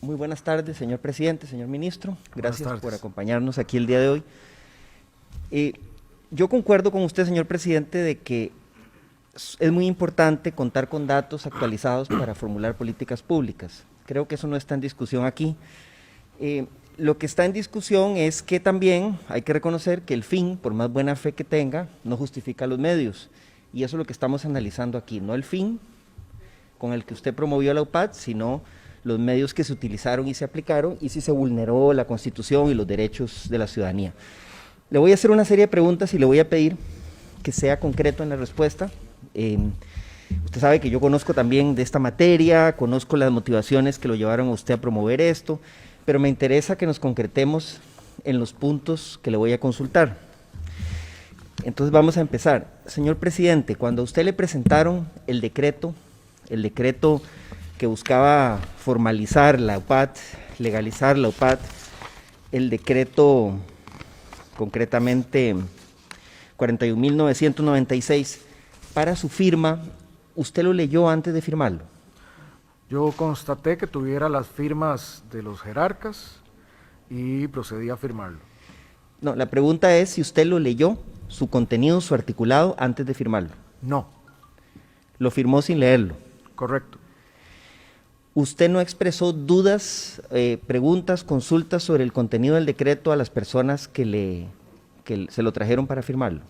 Muy buenas tardes, señor presidente, señor ministro. Gracias por tardes. acompañarnos aquí el día de hoy. Yo concuerdo con usted, señor presidente, de que es muy importante contar con datos actualizados para formular políticas públicas. Creo que eso no está en discusión aquí. Lo que está en discusión es que también hay que reconocer que el fin, por más buena fe que tenga, no justifica los medios. Y eso es lo que estamos analizando aquí, no el fin con el que usted promovió la UPAD, sino los medios que se utilizaron y se aplicaron y si se vulneró la Constitución y los derechos de la ciudadanía. Le voy a hacer una serie de preguntas y le voy a pedir que sea concreto en la respuesta. Usted sabe que yo conozco también de esta materia, conozco las motivaciones que lo llevaron a usted a promover esto, pero me interesa que nos concretemos en los puntos que le voy a consultar. Entonces vamos a empezar. Señor presidente, cuando a usted le presentaron el decreto que buscaba formalizar la UPAD, legalizar la UPAD, el decreto concretamente 41.996, para su firma, ¿usted lo leyó antes de firmarlo? Yo constaté que tuviera las firmas de los jerarcas y procedí a firmarlo. No, la pregunta es si usted lo leyó, su contenido, su articulado, antes de firmarlo. No, Lo firmó sin leerlo. correcto. ¿Usted no expresó dudas, preguntas, consultas sobre el contenido del decreto a las personas que se lo trajeron para firmarlo?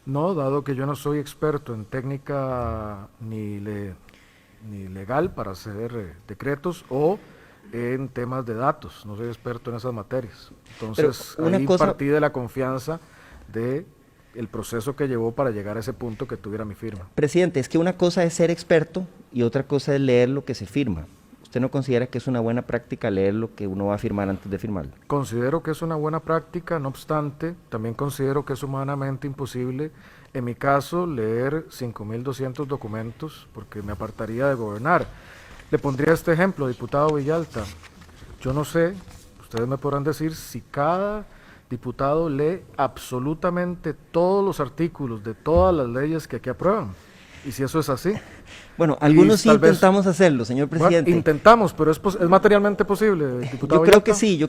No, dado que yo no soy experto en técnica ni legal para hacer decretos o en temas de datos, no soy experto en esas materias. Entonces, ahí partí de la confianza de el proceso que llevó para llegar a ese punto que tuviera mi firma. Presidente, es que una cosa es ser experto y otra cosa es leer lo que se firma. ¿Usted no considera que es una buena práctica leer lo que uno va a firmar antes de firmarlo? Considero que es una buena práctica, no obstante, también considero que es humanamente imposible, en mi caso, leer 5.200 documentos porque me apartaría de gobernar. Le pondría este ejemplo, diputado Villalta. Yo no sé, ustedes me podrán decir si cada diputado lee absolutamente todos los artículos de todas las leyes que aquí aprueban. Y si eso es así. Bueno, algunos sí intentamos hacerlo, señor presidente. Bueno, intentamos, pero ¿es materialmente posible, diputado Yo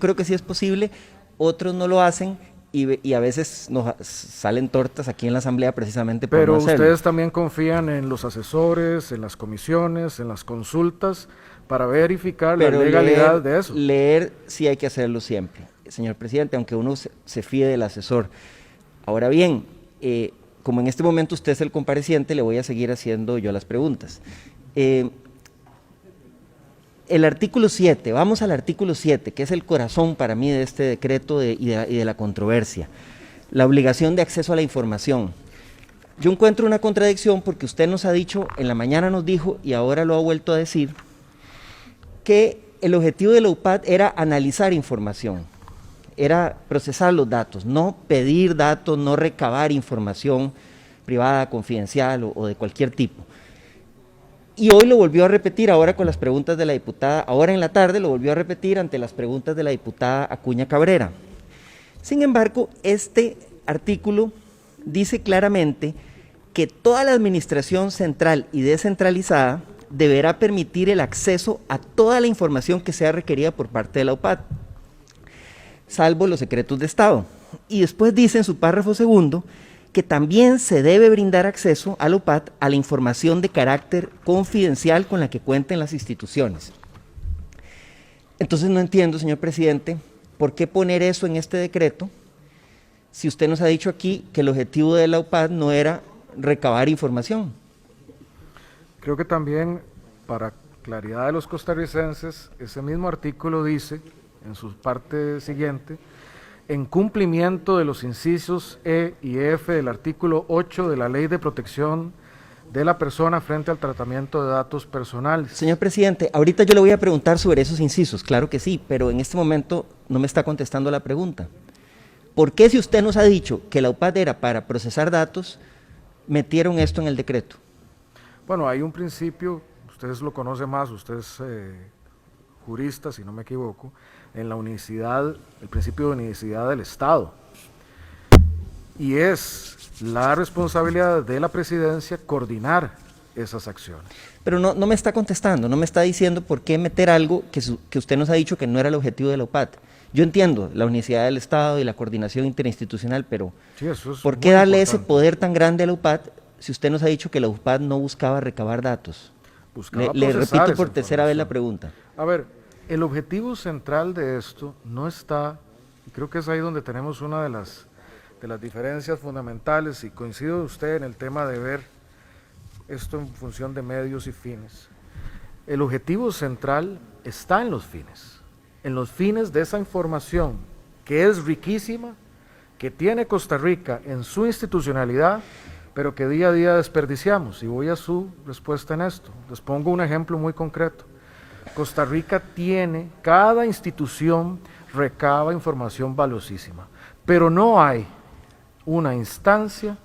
creo que sí es posible. Otros no lo hacen y a veces nos salen tortas aquí en la Asamblea precisamente por no hacerlo. Pero ustedes también confían en los asesores, en las comisiones, en las consultas, para verificar la legalidad de eso. Leer sí hay que hacerlo siempre, señor presidente, aunque uno se fíe del asesor. Ahora bien, como en este momento usted es el compareciente, le voy a seguir haciendo yo las preguntas. El artículo 7, vamos al artículo 7, que es el corazón para mí de este decreto y de la controversia. La obligación de acceso a la información. Yo encuentro una contradicción porque usted nos ha dicho, en la mañana nos dijo y ahora lo ha vuelto a decir, que el objetivo de la UPAD era analizar información, era procesar los datos, no pedir datos, no recabar información privada, confidencial o de cualquier tipo. Y hoy lo volvió a repetir ahora con las preguntas de la diputada, ahora en la tarde lo volvió a repetir ante las preguntas de la diputada Acuña Cabrera. Sin embargo, este artículo dice claramente que toda la administración central y descentralizada deberá permitir el acceso a toda la información que sea requerida por parte de la UPAD, salvo los secretos de Estado. Y después dice en su párrafo segundo que también se debe brindar acceso a la UPAD a la información de carácter confidencial con la que cuenten las instituciones. Entonces no entiendo, señor presidente, por qué poner eso en este decreto si usted nos ha dicho aquí que el objetivo de la UPAD no era recabar información. Creo que también, para claridad de los costarricenses, ese mismo artículo dice, en su parte siguiente, en cumplimiento de los incisos E y F del artículo 8 de la Ley de Protección de la Persona frente al tratamiento de datos personales. Señor presidente, ahorita yo le voy a preguntar sobre esos incisos, claro que sí, pero en este momento no me está contestando la pregunta. ¿Por qué si usted nos ha dicho que la UPAD era para procesar datos, metieron esto en el decreto? Bueno, hay un principio, ustedes lo conocen más, usted es jurista, si no me equivoco, en la unicidad, el principio de unicidad del Estado. Y es la responsabilidad de la presidencia coordinar esas acciones. Pero no me está contestando, no me está diciendo por qué meter algo que usted nos ha dicho que no era el objetivo de la UPAD. Yo entiendo la unicidad del Estado y la coordinación interinstitucional, pero Sí, eso es ¿por muy qué darle ese importante. poder tan grande a la UPAD si usted nos ha dicho que la UPAD no buscaba recabar datos? Buscaba Le procesar repito esa por tercera vez la información. pregunta. A ver, el objetivo central de esto no está, y creo que es ahí donde tenemos una de las diferencias fundamentales, y coincido usted en el tema de ver esto en función de medios y fines. El objetivo central está en los fines de esa información que es riquísima, que tiene Costa Rica en su institucionalidad, pero que día a día desperdiciamos. Y voy a su respuesta en esto. Les pongo un ejemplo muy concreto. Costa Rica tiene, cada institución recaba información valiosísima, pero no hay una instancia,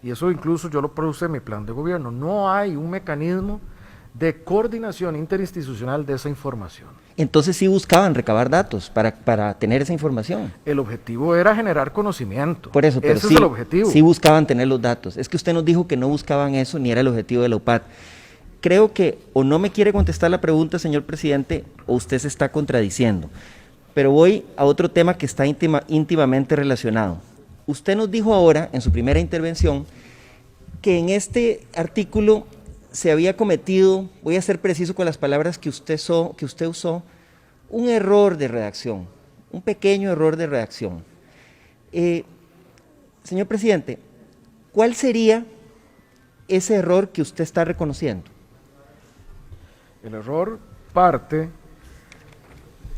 y eso incluso yo lo puse en mi plan de gobierno, no hay un mecanismo de coordinación interinstitucional de esa información. Entonces sí buscaban recabar datos para tener esa información. El objetivo era generar conocimiento. Por eso, pero ese sí, es el objetivo. sí buscaban tener los datos. Es que usted nos dijo que no buscaban eso ni era el objetivo de la UPAD. Creo que o no me quiere contestar la pregunta, señor presidente, o usted se está contradiciendo. Pero voy a otro tema que está íntimamente relacionado. Usted nos dijo ahora, en su primera intervención, que en este artículo se había cometido, voy a ser preciso con las palabras que usted usó, un error de redacción, un pequeño error de redacción. Señor presidente, ¿cuál sería ese error que usted está reconociendo? El error parte,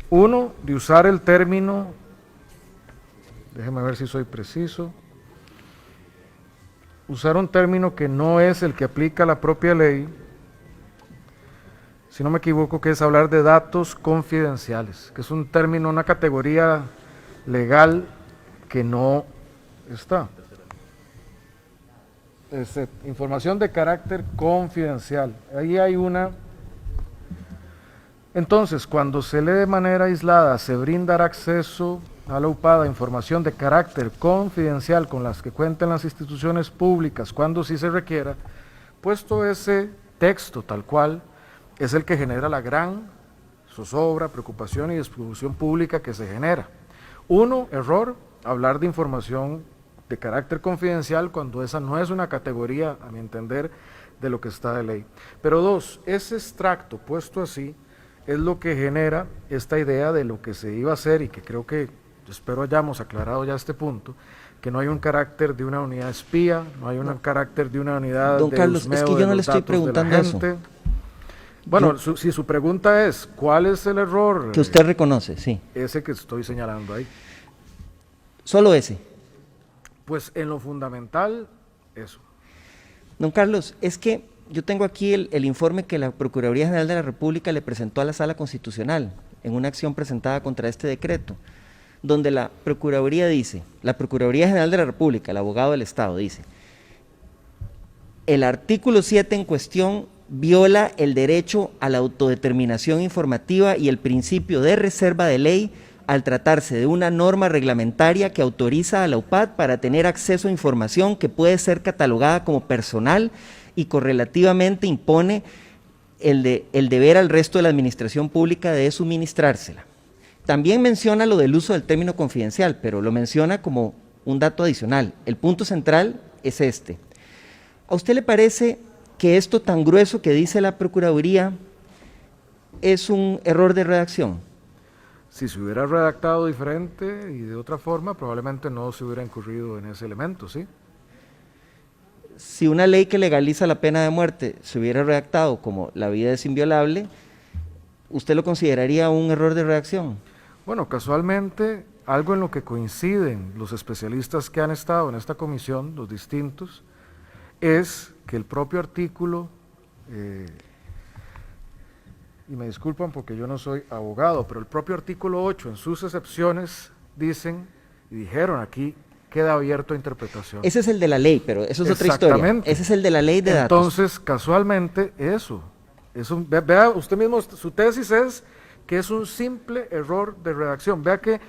uno, de usar el término, déjeme ver si soy preciso, usar un término que no es el que aplica la propia ley, si no me equivoco, que es hablar de datos confidenciales, que es un término, una categoría legal que no está. Información de carácter confidencial. Ahí hay una. Entonces, cuando se lee de manera aislada, se brindará acceso a la UPAD a información de carácter confidencial con las que cuenten las instituciones públicas, cuando sí se requiera, puesto ese texto tal cual, es el que genera la gran zozobra, preocupación y discusión pública que se genera. Uno, error, hablar de información de carácter confidencial cuando esa no es una categoría, a mi entender, de lo que está de ley. Pero dos, ese extracto puesto así es lo que genera esta idea de lo que se iba a hacer, y que creo que, espero hayamos aclarado ya este punto, que no hay un carácter de una unidad espía, no hay un carácter de una unidad Don de Carlos, husmeo es que de yo no los le estoy datos de la preguntando eso. gente. Bueno, si su pregunta es, ¿cuál es el error? Que usted reconoce, sí. Ese que estoy señalando ahí. Solo ese. Pues en lo fundamental, eso. Don Carlos, es que yo tengo aquí el informe que la Procuraduría General de la República le presentó a la Sala Constitucional en una acción presentada contra este decreto, donde la Procuraduría dice, la Procuraduría General de la República, el abogado del Estado dice, el artículo 7 en cuestión viola el derecho a la autodeterminación informativa y el principio de reserva de ley al tratarse de una norma reglamentaria que autoriza a la UPAD para tener acceso a información que puede ser catalogada como personal y correlativamente impone el deber al resto de la administración pública de suministrársela. También menciona lo del uso del término confidencial, pero lo menciona como un dato adicional. El punto central es este. ¿A usted le parece que esto tan grueso que dice la Procuraduría es un error de redacción? Si se hubiera redactado diferente y de otra forma, probablemente no se hubiera incurrido en ese elemento, ¿sí? Si una ley que legaliza la pena de muerte se hubiera redactado como la vida es inviolable, ¿usted lo consideraría un error de redacción? Bueno, casualmente, algo en lo que coinciden los especialistas que han estado en esta comisión, los distintos, es que el propio artículo, y me disculpan porque yo no soy abogado, pero el propio artículo 8 en sus excepciones dicen y dijeron aquí, queda abierto a interpretación. Ese es el de la ley, pero eso es otra historia. Exactamente. Ese es el de la ley de datos. Entonces, casualmente, vea usted mismo, su tesis es que es un simple error de redacción. Vea que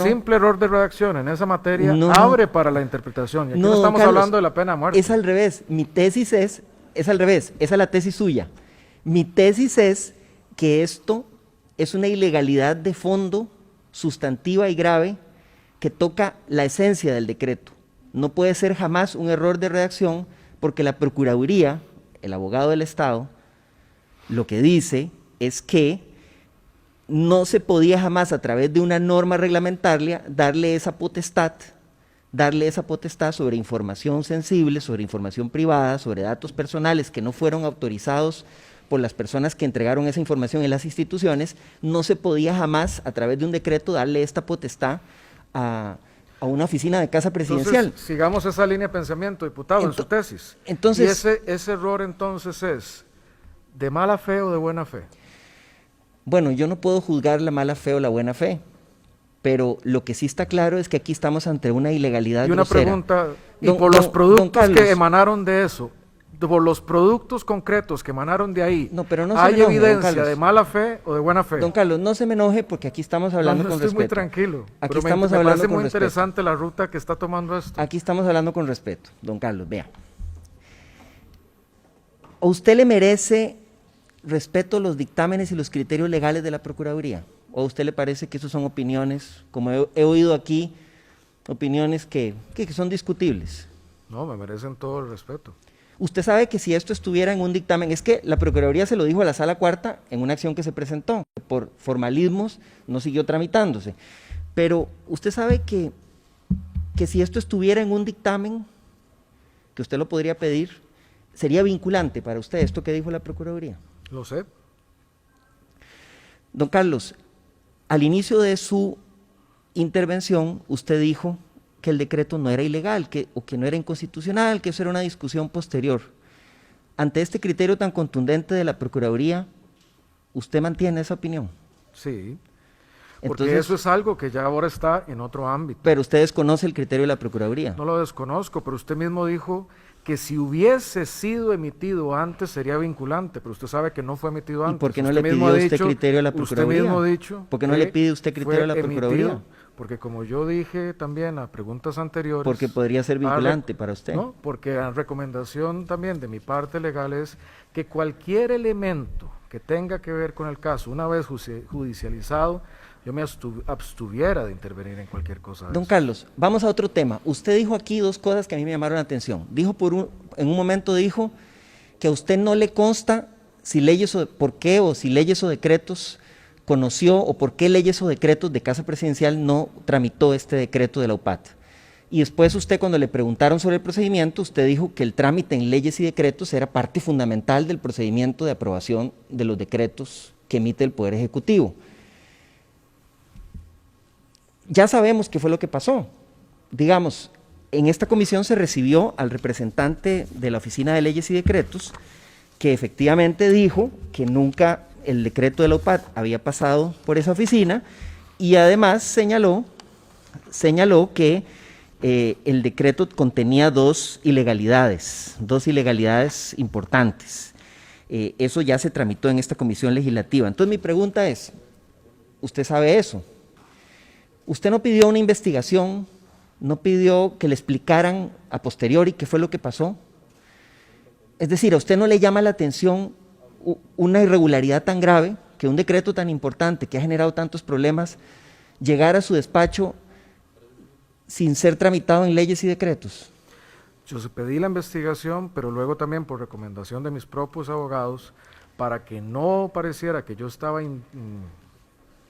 simple error de redacción en esa materia abre para la interpretación. Y aquí no estamos Carlos, hablando de la pena de muerte. Es al revés. Mi tesis es es al revés, esa es la tesis suya. Mi tesis es que esto es una ilegalidad de fondo, sustantiva y grave, que toca la esencia del decreto. No puede ser jamás un error de redacción, porque la Procuraduría, el abogado del Estado, lo que dice es que no se podía jamás a través de una norma reglamentaria darle esa potestad sobre información sensible, sobre información privada, sobre datos personales que no fueron autorizados por las personas que entregaron esa información en las instituciones. No se podía jamás a través de un decreto darle esta potestad a una oficina de casa presidencial. Entonces, sigamos esa línea de pensamiento, diputado, en su tesis. Entonces, ¿Y ese error entonces es de mala fe o de buena fe? Bueno, yo no puedo juzgar la mala fe o la buena fe, pero lo que sí está claro es que aquí estamos ante una ilegalidad Y una grosera. pregunta, y por los productos que emanaron de eso, por los productos concretos que emanaron de ahí, no, pero no se ¿hay me enoje, evidencia de mala fe o de buena fe? Don Carlos, no se me enoje porque aquí estamos hablando con respeto. Estoy muy tranquilo. Aquí pero estamos me hablando parece con muy respeto. interesante la ruta que está tomando esto. Aquí estamos hablando con respeto, don Carlos, vea. ¿A usted le merece respeto los dictámenes y los criterios legales de la Procuraduría? ¿O a usted le parece que eso son opiniones, como he oído aquí, opiniones que son discutibles? No, me merecen todo el respeto. Usted sabe que si esto estuviera en un dictamen, es que la Procuraduría se lo dijo a la Sala Cuarta en una acción que se presentó, por formalismos no siguió tramitándose, pero usted sabe que si esto estuviera en un dictamen, que usted lo podría pedir, sería vinculante para usted esto que dijo la Procuraduría. Lo sé. Don Carlos, al inicio de su intervención, usted dijo que el decreto no era ilegal, o que no era inconstitucional, que eso era una discusión posterior. Ante este criterio tan contundente de la Procuraduría, ¿usted mantiene esa opinión? Sí, porque Entonces, eso es algo que ya ahora está en otro ámbito. pero usted desconoce el criterio de la Procuraduría. No lo desconozco, pero usted mismo dijo que si hubiese sido emitido antes sería vinculante, pero usted sabe que no fue emitido antes. ¿Y por qué no Usted le mismo pidió ha usted dicho- criterio a la Procuraduría? Usted mismo ha dicho ¿Por qué no que le pide usted criterio a la fue Procuraduría? emitido, porque como yo dije también a preguntas anteriores... Porque podría ser vinculante para usted. No, porque la recomendación también de mi parte legal es que cualquier elemento que tenga que ver con el caso, una vez judicializado, yo me abstuviera de intervenir en cualquier cosa de Don eso. Carlos, vamos a otro tema. Usted dijo aquí dos cosas que a mí me llamaron la atención. Dijo en un momento dijo que a usted no le consta si leyes por qué o si leyes o decretos conoció o por qué leyes o decretos de Casa Presidencial no tramitó este decreto de la UPAT. Y después usted, cuando le preguntaron sobre el procedimiento, usted dijo que el trámite en leyes y decretos era parte fundamental del procedimiento de aprobación de los decretos que emite el Poder Ejecutivo. Ya sabemos qué fue lo que pasó. Digamos, en esta comisión se recibió al representante de la Oficina de Leyes y Decretos, que efectivamente dijo que nunca el decreto de la UPAT había pasado por esa oficina, y además señaló que el decreto contenía dos ilegalidades importantes. Eso ya se tramitó en esta comisión legislativa. Entonces mi pregunta es, ¿usted sabe eso? ¿Usted no pidió una investigación, no pidió que le explicaran a posteriori qué fue lo que pasó? Es decir, ¿a usted no le llama la atención una irregularidad tan grave, que un decreto tan importante que ha generado tantos problemas, llegara a su despacho sin ser tramitado en leyes y decretos? Yo pedí la investigación, pero luego también por recomendación de mis propios abogados, para que no pareciera que yo estaba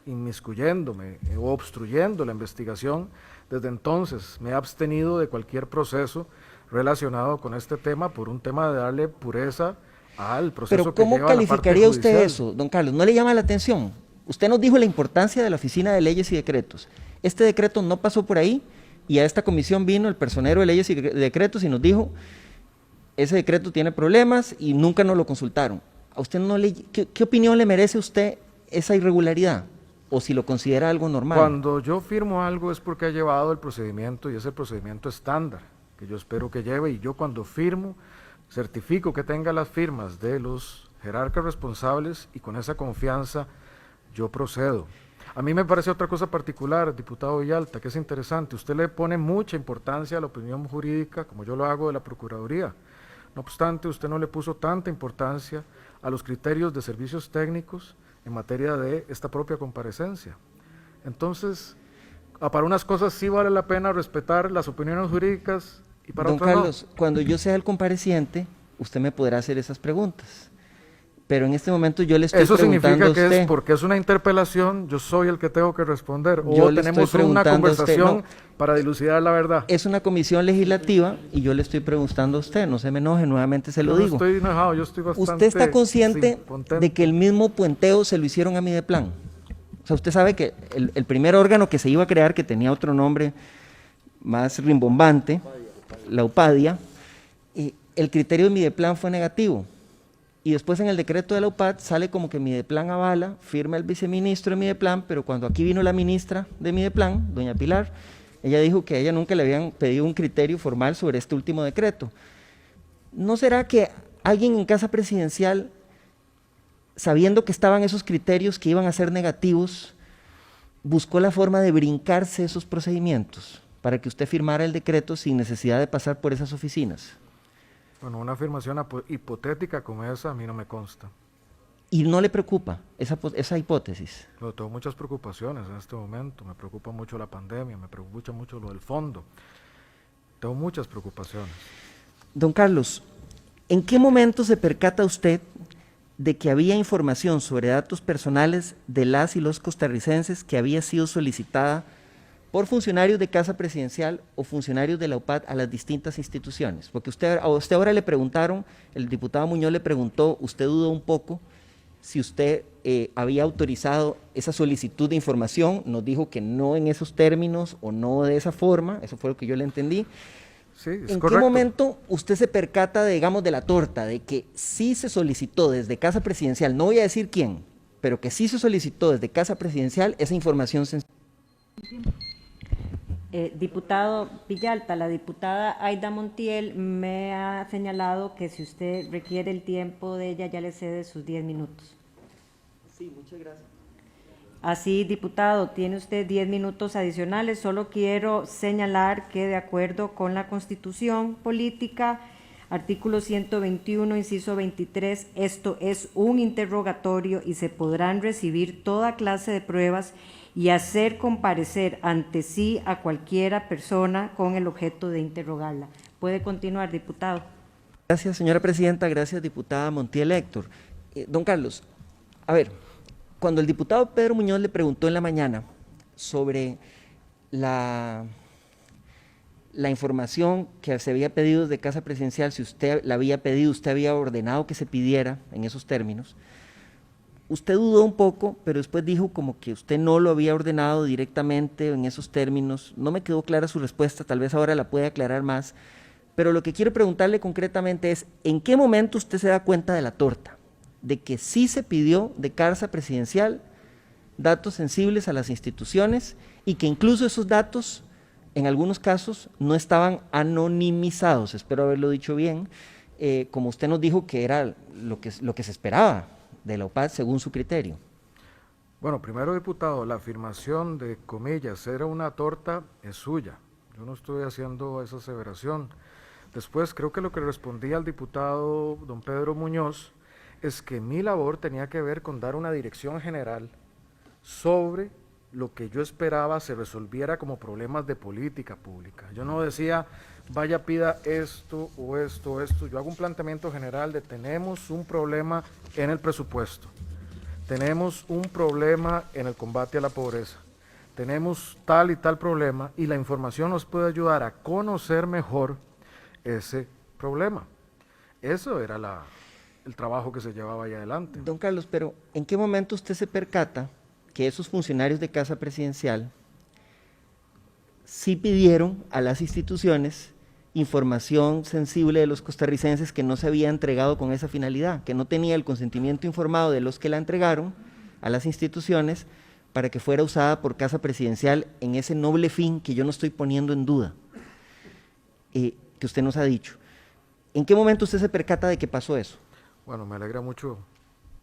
inmiscuyéndome o obstruyendo la investigación. Desde entonces me he abstenido de cualquier proceso relacionado con este tema por un tema de darle pureza al proceso Pero que ¿cómo lleva la parte calificaría usted judicial. eso, don Carlos? ¿No le llama la atención? Usted nos dijo la importancia de la Oficina de Leyes y Decretos. Este decreto no pasó por ahí, y a esta comisión vino el personero de Leyes y Decretos y nos dijo, ese decreto tiene problemas y nunca nos lo consultaron. ¿A usted qué opinión le merece a usted esa irregularidad? ¿O si lo considera algo normal? Cuando yo firmo algo es porque ha llevado el procedimiento, y es el procedimiento estándar que yo espero que lleve, y yo cuando firmo certifico que tenga las firmas de los jerarcas responsables, y con esa confianza yo procedo. A mí me parece otra cosa particular, diputado Villalta, que es interesante. Usted le pone mucha importancia a la opinión jurídica, como yo lo hago, de la Procuraduría. No obstante, usted no le puso tanta importancia a los criterios de servicios técnicos en materia de esta propia comparecencia. Entonces, para unas cosas sí vale la pena respetar las opiniones jurídicas y para Don otras Carlos, cuando yo sea el compareciente, usted me podrá hacer esas preguntas. Pero en este momento yo le estoy Eso preguntando significa a que usted. es porque es una interpelación, yo soy el que tengo que responder. Yo O le tenemos estoy una preguntando a usted, conversación no. para dilucidar la verdad. Es una comisión legislativa y yo le estoy preguntando a usted, no se me enoje, nuevamente se lo Yo no digo. estoy enojado, yo estoy bastante ¿Usted está consciente contento. de que el mismo puenteo se lo hicieron a Mideplan? O sea, usted sabe que el primer órgano que se iba a crear, que tenía otro nombre más rimbombante, la UPADIA, el criterio de Mideplan fue negativo. Y después en el decreto de la UPAD sale como que Mideplan avala, firma el viceministro de Mideplan, pero cuando aquí vino la ministra de Mideplan, doña Pilar, ella dijo que a ella nunca le habían pedido un criterio formal sobre este último decreto. ¿No será que alguien en Casa Presidencial, sabiendo que estaban esos criterios que iban a ser negativos, buscó la forma de brincarse esos procedimientos para que usted firmara el decreto sin necesidad de pasar por esas oficinas? Bueno, una afirmación hipotética como esa a mí no me consta. ¿Y no le preocupa esa hipótesis? Pero tengo muchas preocupaciones en este momento. Me preocupa mucho la pandemia, me preocupa mucho lo del fondo. Tengo muchas preocupaciones. Don Carlos, ¿en qué momento se percata usted de que había información sobre datos personales de las y los costarricenses que había sido solicitada por funcionarios de Casa Presidencial o funcionarios de la UPAD a las distintas instituciones? Porque a usted ahora le preguntaron, el diputado Muñoz le preguntó, usted dudó un poco si usted había autorizado esa solicitud de información, nos dijo que no en esos términos o no de esa forma, eso fue lo que yo le entendí. Sí, es ¿En correcto. qué momento usted se percata, digamos, de la torta, de que sí se solicitó desde Casa Presidencial, no voy a decir quién, pero que sí se solicitó desde Casa Presidencial esa información sensible? Diputado Villalta, la diputada Aida Montiel me ha señalado que si usted requiere el tiempo de ella, ya le cede sus 10 minutos. Sí, muchas gracias. Así, diputado, tiene usted 10 minutos adicionales. Solo quiero señalar que de acuerdo con la Constitución Política, artículo 121, inciso 23, esto es un interrogatorio y se podrán recibir toda clase de pruebas y hacer comparecer ante sí a cualquiera persona con el objeto de interrogarla. Puede continuar, diputado. Gracias, señora presidenta. Gracias, diputada Montiel Héctor. Don Carlos, a ver, cuando el diputado Pedro Muñoz le preguntó en la mañana sobre la información que se había pedido desde Casa Presidencial, si usted la había pedido, usted había ordenado que se pidiera en esos términos, usted dudó un poco, pero después dijo como que usted no lo había ordenado directamente en esos términos. No me quedó clara su respuesta, tal vez ahora la puede aclarar más, pero lo que quiero preguntarle concretamente es, ¿en qué momento usted se da cuenta de la torta? De que sí se pidió de Casa Presidencial datos sensibles a las instituciones y que incluso esos datos, en algunos casos, no estaban anonimizados, espero haberlo dicho bien, como usted nos dijo que era lo que se esperaba de la UPAD según su criterio. Bueno, primero, diputado, la afirmación de comillas, era una torta, es suya. Yo no estoy haciendo esa aseveración. Después, creo que lo que respondí al diputado don Pedro Muñoz es que mi labor tenía que ver con dar una dirección general sobre lo que yo esperaba se resolviera como problemas de política pública. Yo no decía, vaya pida esto o esto o esto. Yo hago un planteamiento general de tenemos un problema en el presupuesto, tenemos un problema en el combate a la pobreza, tenemos tal y tal problema y la información nos puede ayudar a conocer mejor ese problema. Eso era el trabajo que se llevaba ahí adelante. Don Carlos, pero ¿en qué momento usted se percata que esos funcionarios de Casa Presidencial sí pidieron a las instituciones información sensible de los costarricenses que no se había entregado con esa finalidad, que no tenía el consentimiento informado de los que la entregaron a las instituciones para que fuera usada por Casa Presidencial en ese noble fin que yo no estoy poniendo en duda, que usted nos ha dicho? ¿En qué momento usted se percata de que pasó eso? Bueno, me alegra mucho,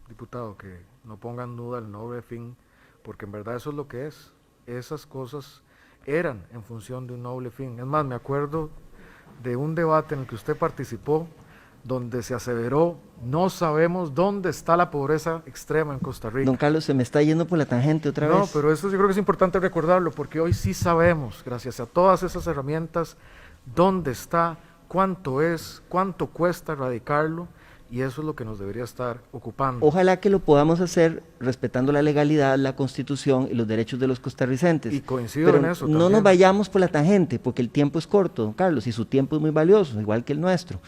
diputado, que no ponga en duda el noble fin, porque en verdad eso es lo que es. Esas cosas eran en función de un noble fin. Es más, me acuerdo de un debate en el que usted participó, donde se aseveró: no sabemos dónde está la pobreza extrema en Costa Rica. Don Carlos, se me está yendo por la tangente otra vez. No, pero eso yo creo que es importante recordarlo, porque hoy sí sabemos, gracias a todas esas herramientas, dónde está, cuánto es, cuánto cuesta erradicarlo, y eso es lo que nos debería estar ocupando. Ojalá que lo podamos hacer respetando la legalidad, la Constitución y los derechos de los costarricenses. Y coincido Pero en eso no también. nos vayamos por la tangente, porque el tiempo es corto, don Carlos, y su tiempo es muy valioso, igual que el nuestro.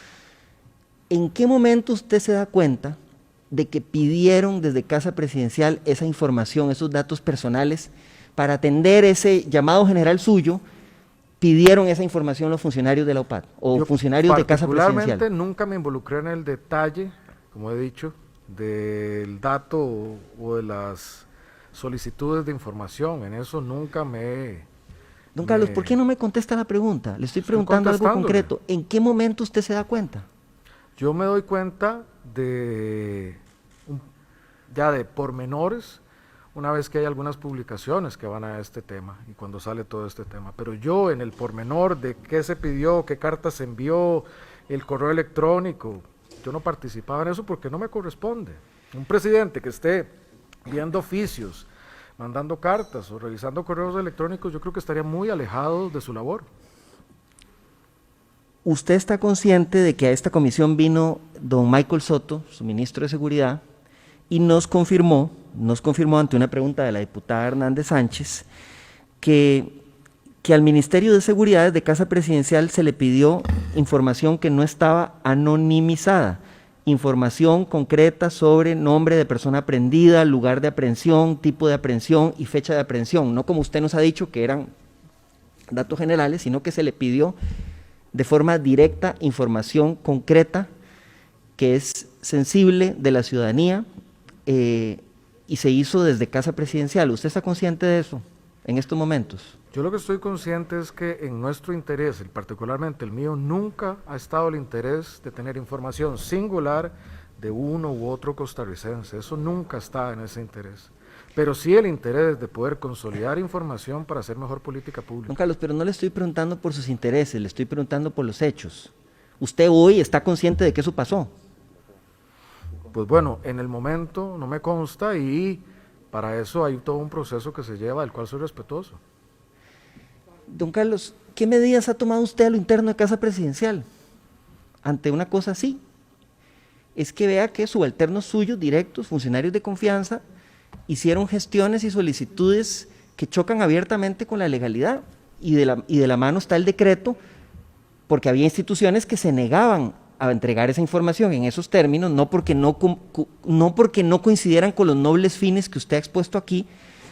¿En qué momento usted se da cuenta de que pidieron desde Casa Presidencial esa información, esos datos personales, para atender ese llamado general suyo? ¿Pidieron esa información los funcionarios de la OPAD o Yo funcionarios de Casa particularmente Presidencial? nunca me involucré en el detalle, como he dicho, del dato o de las solicitudes de información. En eso nunca me... Don Carlos, ¿por qué no me contesta la pregunta? Le estoy preguntando algo contestándole. concreto. ¿En qué momento usted se da cuenta? Yo me doy cuenta ya de pormenores una vez que hay algunas publicaciones que van a este tema y cuando sale todo este tema. Pero yo en el pormenor de qué se pidió, qué carta se envió, el correo electrónico, yo no participaba en eso porque no me corresponde. Un presidente que esté viendo oficios, mandando cartas o revisando correos electrónicos, yo creo que estaría muy alejado de su labor. ¿Usted está consciente de que a esta comisión vino don Michael Soto, su ministro de Seguridad, y nos confirmó ante una pregunta de la diputada Hernández Sánchez, que al Ministerio de Seguridad desde Casa Presidencial se le pidió información que no estaba anonimizada, información concreta sobre nombre de persona aprehendida, lugar de aprehensión, tipo de aprehensión y fecha de aprehensión, no como usted nos ha dicho que eran datos generales, sino que se le pidió de forma directa información concreta que es sensible de la ciudadanía, y se hizo desde Casa Presidencial. ¿Usted está consciente de eso en estos momentos? Yo lo que estoy consciente es que en nuestro interés, y particularmente el mío, nunca ha estado el interés de tener información singular de uno u otro costarricense. Eso nunca está en ese interés. Pero sí el interés de poder consolidar información para hacer mejor política pública. Don Carlos, pero no le estoy preguntando por sus intereses, le estoy preguntando por los hechos. ¿Usted hoy está consciente de que eso pasó? Pues bueno, en el momento no me consta y para eso hay todo un proceso que se lleva, del cual soy respetuoso. Don Carlos, ¿qué medidas ha tomado usted a lo interno de Casa Presidencial ante una cosa así? Es que vea que subalternos suyos directos, funcionarios de confianza, hicieron gestiones y solicitudes que chocan abiertamente con la legalidad, y de la mano está el decreto, porque había instituciones que se negaban a entregar esa información en esos términos, no porque no coincidieran con los nobles fines que usted ha expuesto aquí,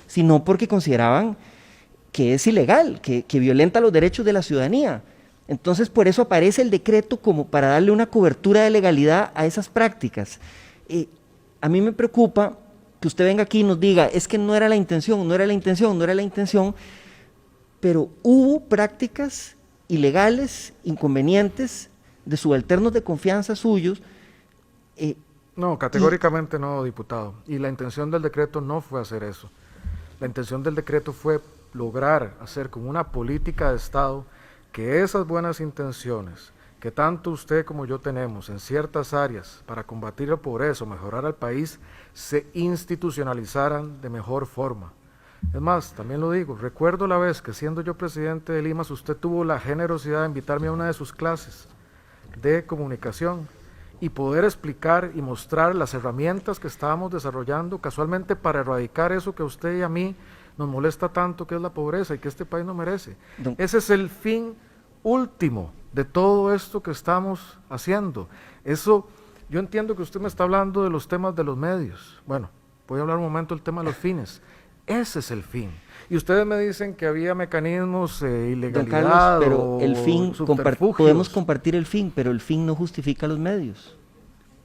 sino porque consideraban que es ilegal, que violenta los derechos de la ciudadanía. Entonces, por eso aparece el decreto como para darle una cobertura de legalidad a esas prácticas. A mí me preocupa que usted venga aquí y nos diga, es que no era la intención, pero hubo prácticas ilegales, inconvenientes, de subalternos de confianza suyos. No, categóricamente no, diputado. Y la intención del decreto no fue hacer eso. La intención del decreto fue lograr hacer como una política de Estado que esas buenas intenciones que tanto usted como yo tenemos en ciertas áreas para combatir la pobreza o mejorar al país se institucionalizaran de mejor forma. Es más, también lo digo, recuerdo la vez que siendo yo presidente de Limas, usted tuvo la generosidad de invitarme a una de sus clases de comunicación y poder explicar y mostrar las herramientas que estábamos desarrollando casualmente para erradicar eso que a usted y a mí nos molesta tanto, que es la pobreza y que este país no merece. Ese es el fin último de todo esto que estamos haciendo. Eso, yo entiendo que usted me está hablando de los temas de los medios. Bueno, voy a hablar un momento del tema de los fines. Ese es el fin. Y ustedes me dicen que había mecanismos ilegalidad. Don Carlos, pero el fin, subterfugios. podemos compartir el fin, pero el fin no justifica los medios.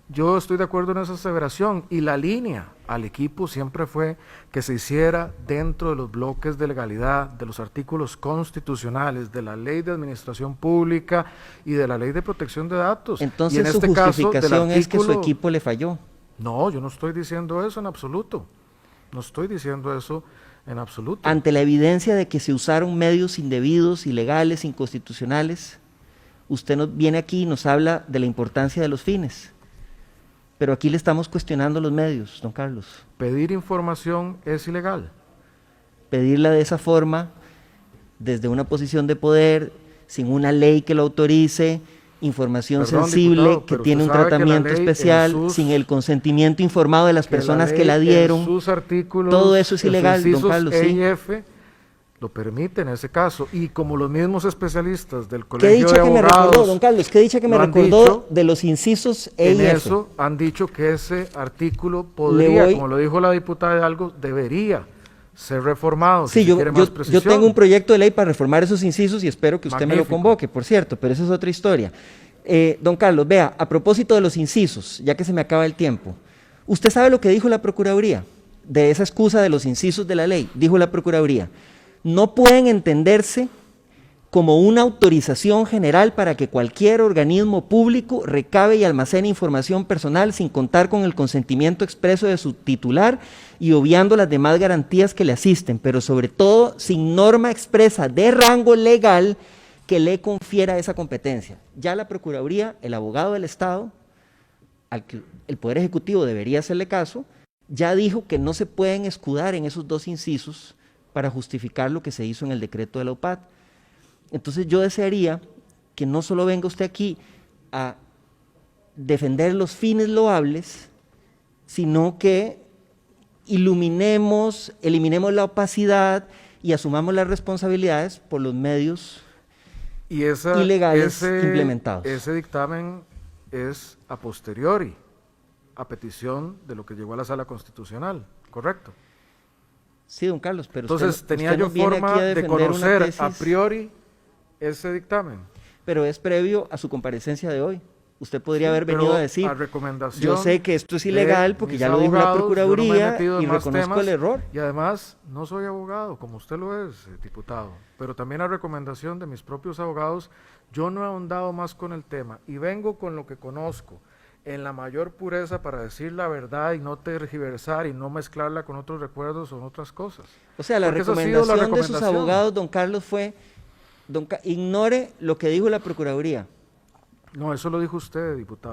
Yo estoy de acuerdo en esa aseveración y la línea al equipo siempre fue que se hiciera dentro de los bloques de legalidad, de los artículos constitucionales, de la ley de administración pública y de la ley de protección de datos. Entonces y en su este justificación caso, es que su equipo le falló. No, yo no estoy diciendo eso en absoluto. No estoy diciendo eso en absoluto. Ante la evidencia de que se usaron medios indebidos, ilegales, inconstitucionales, usted nos viene aquí y nos habla de la importancia de los fines. Pero aquí le estamos cuestionando los medios, don Carlos. Pedir información es ilegal. Pedirla de esa forma, desde una posición de poder, sin una ley que lo autorice, información Perdón, sensible, diputado, que pero tiene un usted sabe que la tratamiento ley en especial, sus- sin el consentimiento informado de las personas que la ley dieron. en sus artículos, todo eso es en sus ilegal, don incisos Carlos, E sí. y F lo permite en ese caso. Y como los mismos especialistas del ¿Qué Colegio dicha de que me Abogados recordó, don Carlos? ¿Qué dicha que me lo han recordó dicho, de los incisos E en y F? eso han dicho que ese artículo podría, voy- como lo dijo la diputada Hidalgo, debería ser reformado. Sí, si se yo, quiere yo- más yo precisión. tengo un proyecto de ley para reformar esos incisos y espero que usted me lo Magnífico. convoque, por cierto, pero esa es otra historia. Don Carlos, vea, a propósito de los incisos, ya que se me acaba el tiempo, ¿usted sabe lo que dijo la Procuraduría de esa excusa de los incisos de la ley? Dijo la Procuraduría, no pueden entenderse como una autorización general para que cualquier organismo público recabe y almacene información personal sin contar con el consentimiento expreso de su titular y obviando las demás garantías que le asisten, pero sobre todo sin norma expresa de rango legal que le confiera esa competencia. Ya la Procuraduría, el abogado del Estado, al que el Poder Ejecutivo debería hacerle caso, ya dijo que no se pueden escudar en esos dos incisos para justificar lo que se hizo en el decreto de la UPAD. Entonces yo desearía que no solo venga usted aquí a defender los fines loables, sino que eliminemos la opacidad y asumamos las responsabilidades por los medios Y ilegales implementados. Ese dictamen es a posteriori, a petición de lo que llegó a la Sala Constitucional, ¿correcto? Sí, don Carlos, pero Entonces, usted tenía nos yo viene aquí forma a de defender una conocer tesis, a priori ese dictamen. pero es previo a su comparecencia de hoy. Usted podría haber Pero venido a decir, a recomendación yo sé que esto es de ilegal porque mis ya lo dijo la abogados, yo no me he Procuraduría metido en y más reconozco temas, el error. Y además, no soy abogado, como usted lo es, diputado. Pero también a recomendación de mis propios abogados, yo no he ahondado más con el tema y vengo con lo que conozco, en la mayor pureza para decir la verdad y no tergiversar y no mezclarla con otros recuerdos o con otras cosas. O sea, la Porque esa ha sido la recomendación de sus recomendación. abogados, don Carlos, fue, ignore lo que dijo la Procuraduría. No, eso lo dijo usted, diputado.